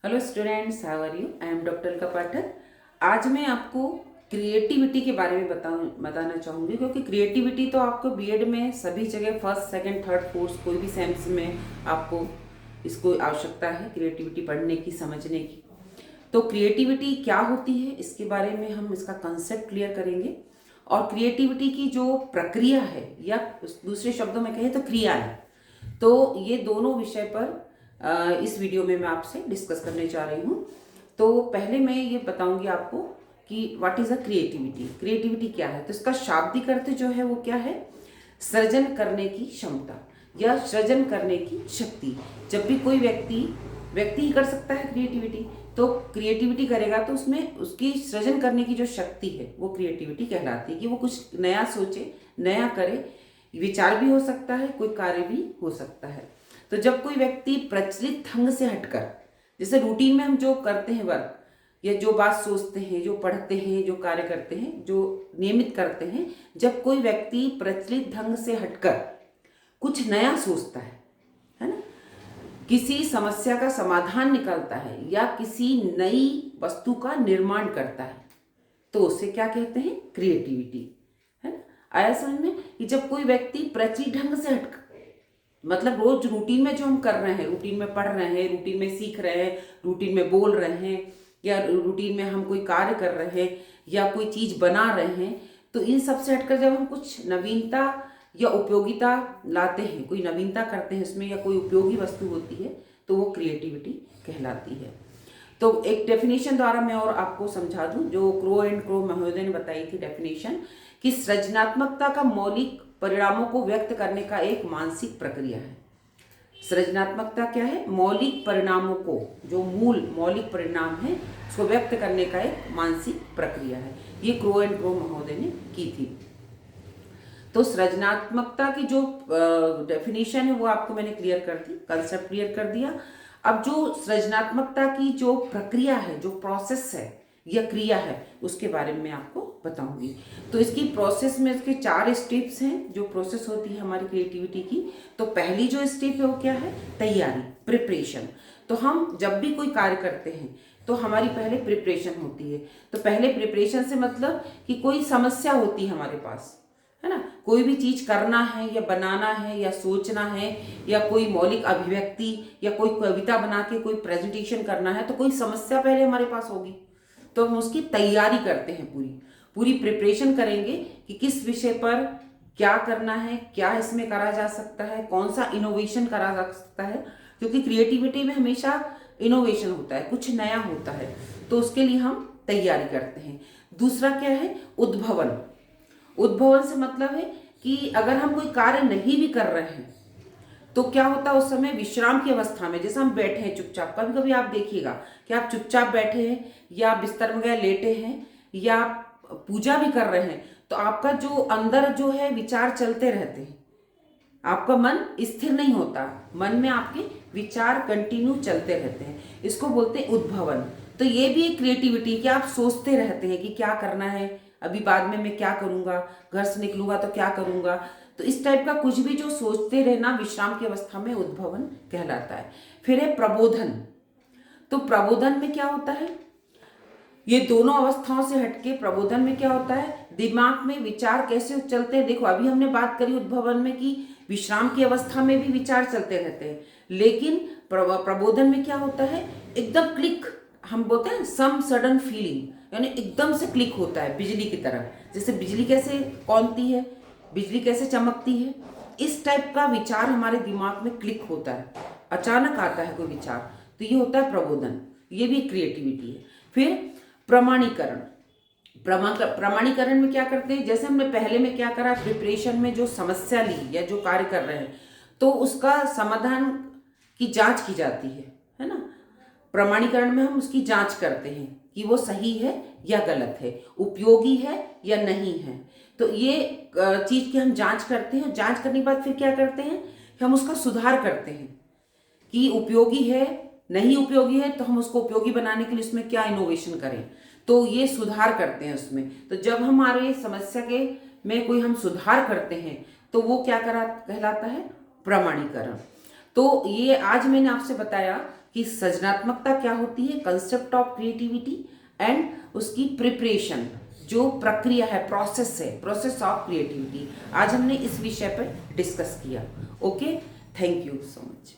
Hello students, how are you? I am doctor Alka Pathak. आज मैं आपको क्रिएटिविटी के बारे में बताना चाहूँगी, क्योंकि क्रिएटिविटी तो आपको बीएड में सभी जगह फर्स्ट सेकंड थर्ड फोर्थ कोई भी सेम्स में आपको इसको आवश्यकता है क्रिएटिविटी पढ़ने की, समझने की। तो क्रिएटिविटी क्या होती है इसके बारे में हम इसका कंसेप्ट क्लियर करेंगे, और क्रिएटिविटी की जो प्रक्रिया है या दूसरे शब्दों में कहें तो क्रिया है, तो ये दोनों विषय पर इस वीडियो में मैं आपसे डिस्कस करने जा रही हूँ। तो पहले मैं ये बताऊंगी आपको कि what is a creativity. Creativity क्या है? तो इसका शाब्दिक अर्थ जो है वो क्या है? सृजन करने की क्षमता या सृजन करने की शक्ति। जब भी कोई व्यक्ति ही कर सकता है क्रिएटिविटी, तो क्रिएटिविटी करेगा तो उसमें उसकी सृजन करने की जो शक्ति है वो क्रिएटिविटी कहलाती है, कि वो कुछ नया सोचे, नया करे। विचार भी हो सकता है, कोई कार्य भी हो सकता है। तो जब कोई व्यक्ति प्रचलित ढंग से हटकर, जैसे रूटीन में हम जो करते हैं वर्क, या जो बात सोचते हैं, जो पढ़ते हैं, जो कार्य करते हैं, जो नियमित करते हैं, जब कोई व्यक्ति प्रचलित ढंग से हटकर कुछ नया सोचता है ना, किसी समस्या का समाधान निकालता है या किसी नई वस्तु का निर्माण करता है, तो उसे क्या कहते हैं? क्रिएटिविटी, है ना। आया समझ में कि जब कोई व्यक्ति प्रचलित ढंग से हट, मतलब रोज रूटीन में जो हम कर रहे हैं, रूटीन में पढ़ रहे हैं, रूटीन में सीख रहे हैं, रूटीन में बोल रहे हैं, या रूटीन में हम कोई कार्य कर रहे हैं या कोई चीज बना रहे हैं, तो इन सब से हटकर जब हम कुछ नवीनता या उपयोगिता लाते हैं, कोई नवीनता करते हैं इसमें, या कोई उपयोगी वस्तु होती है, तो वो क्रिएटिविटी कहलाती है। तो एक डेफिनेशन द्वारा मैं और आपको समझा दूं, जो क्रो एंड क्रो महोदय ने बताई थी डेफिनेशन, कि सृजनात्मकता का मौलिक परिणामों को व्यक्त करने का एक मानसिक प्रक्रिया है। सृजनात्मकता क्या है? मौलिक परिणामों को, जो मूल मौलिक परिणाम है उसको व्यक्त करने का एक मानसिक प्रक्रिया है। ये क्रो एंड क्रो महोदय ने की थी। तो सृजनात्मकता की जो डेफिनेशन है वो आपको मैंने क्लियर कर दी, कंसेप्ट क्लियर कर दिया। अब जो सृजनात्मकता की जो प्रक्रिया है, जो प्रोसेस है या क्रिया है, उसके बारे में मैं आपको बताऊंगी। तो इसकी प्रोसेस में इसके 4 स्टेप्स हैं, जो प्रोसेस होती है हमारी क्रिएटिविटी की। तो पहली जो स्टेप है वो क्या है? तैयारी, प्रिपरेशन। तो हम जब भी कोई कार्य करते हैं तो हमारी पहले प्रिपरेशन होती है। तो पहले प्रिपरेशन से मतलब कि कोई समस्या होती है हमारे पास, है ना, कोई भी चीज करना है या बनाना है या सोचना है, या कोई मौलिक अभिव्यक्ति या कोई कविता बना के कोई प्रेजेंटेशन करना है, तो कोई समस्या पहले हमारे पास होगी। तो हम उसकी तैयारी करते हैं, पूरी पूरी प्रिपरेशन करेंगे कि किस विषय पर क्या करना है, क्या इसमें करा जा सकता है, कौन सा इनोवेशन करा जा सकता है, क्योंकि क्रिएटिविटी में हमेशा इनोवेशन होता है, कुछ नया होता है। तो उसके लिए हम तैयारी करते हैं। दूसरा क्या है? उद्भवन। उद्भवन से मतलब है कि अगर हम कोई कार्य नहीं भी कर रहे हैं तो क्या होता है, उस समय विश्राम की अवस्था में, जैसे हम बैठे हैं चुपचाप, कभी कभी आप देखिएगा कि आप चुपचाप बैठे हैं या बिस्तर में गए लेटे हैं या पूजा भी कर रहे हैं, तो आपका जो अंदर जो है विचार चलते रहते हैं, आपका मन स्थिर नहीं होता, मन में आपके विचार कंटिन्यू चलते रहते हैं, इसको बोलते हैं उद्भवन। तो ये भी एक क्रिएटिविटी, कि आप सोचते रहते हैं कि क्या करना है, अभी बाद में मैं क्या करूंगा, घर से निकलूंगा तो क्या करूंगा। तो इस टाइप का कुछ भी जो सोचते रहना विश्राम की अवस्था में उद्भवन कहलाता है। फिर है प्रबोधन। तो प्रबोधन में क्या होता है? ये दोनों अवस्थाओं से हटके प्रबोधन में क्या होता है? दिमाग में विचार कैसे चलते हैं। देखो, अभी हमने बात करी उद्भवन में कि विश्राम की अवस्था में भी विचार चलते रहते हैं, लेकिन प्रबोधन में क्या होता है? एकदम क्लिक, हम बोलते हैं सम सडन फीलिंग, यानी एकदम से क्लिक होता है, बिजली की तरह। जैसे बिजली कैसे कौनती है, बिजली कैसे चमकती है, इस टाइप का विचार हमारे दिमाग में क्लिक होता है, अचानक आता है कोई विचार, तो ये होता है प्रबोधन। ये भी क्रिएटिविटी है। फिर प्रमाणीकरण। प्रमाणीकरण में क्या करते हैं? जैसे हमने पहले में क्या करा, प्रिपरेशन में जो समस्या ली या जो कार्य कर रहे हैं, तो उसका समाधान की जांच की जाती है ना। प्रमाणीकरण में हम उसकी जांच करते हैं कि वो सही है या गलत है, उपयोगी है या नहीं है। तो ये चीज की हम जांच करते हैं। जांच करने के बाद फिर क्या करते हैं कि हम उसका सुधार करते हैं, कि उपयोगी है, नहीं उपयोगी है, तो हम उसको उपयोगी बनाने के लिए उसमें क्या इनोवेशन करें, तो ये सुधार करते हैं उसमें। तो जब हमारे समस्या के में कोई हम सुधार करते हैं तो वो क्या कहलाता है? प्रमाणीकरण। तो ये आज मैंने आपसे बताया कि सृजनात्मकता क्या होती है, कंसेप्ट ऑफ क्रिएटिविटी, एंड उसकी प्रिपरेशन, जो प्रक्रिया है, प्रोसेस है, प्रोसेस ऑफ क्रिएटिविटी। आज हमने इस विषय पर डिस्कस किया। Okay, thank you so much.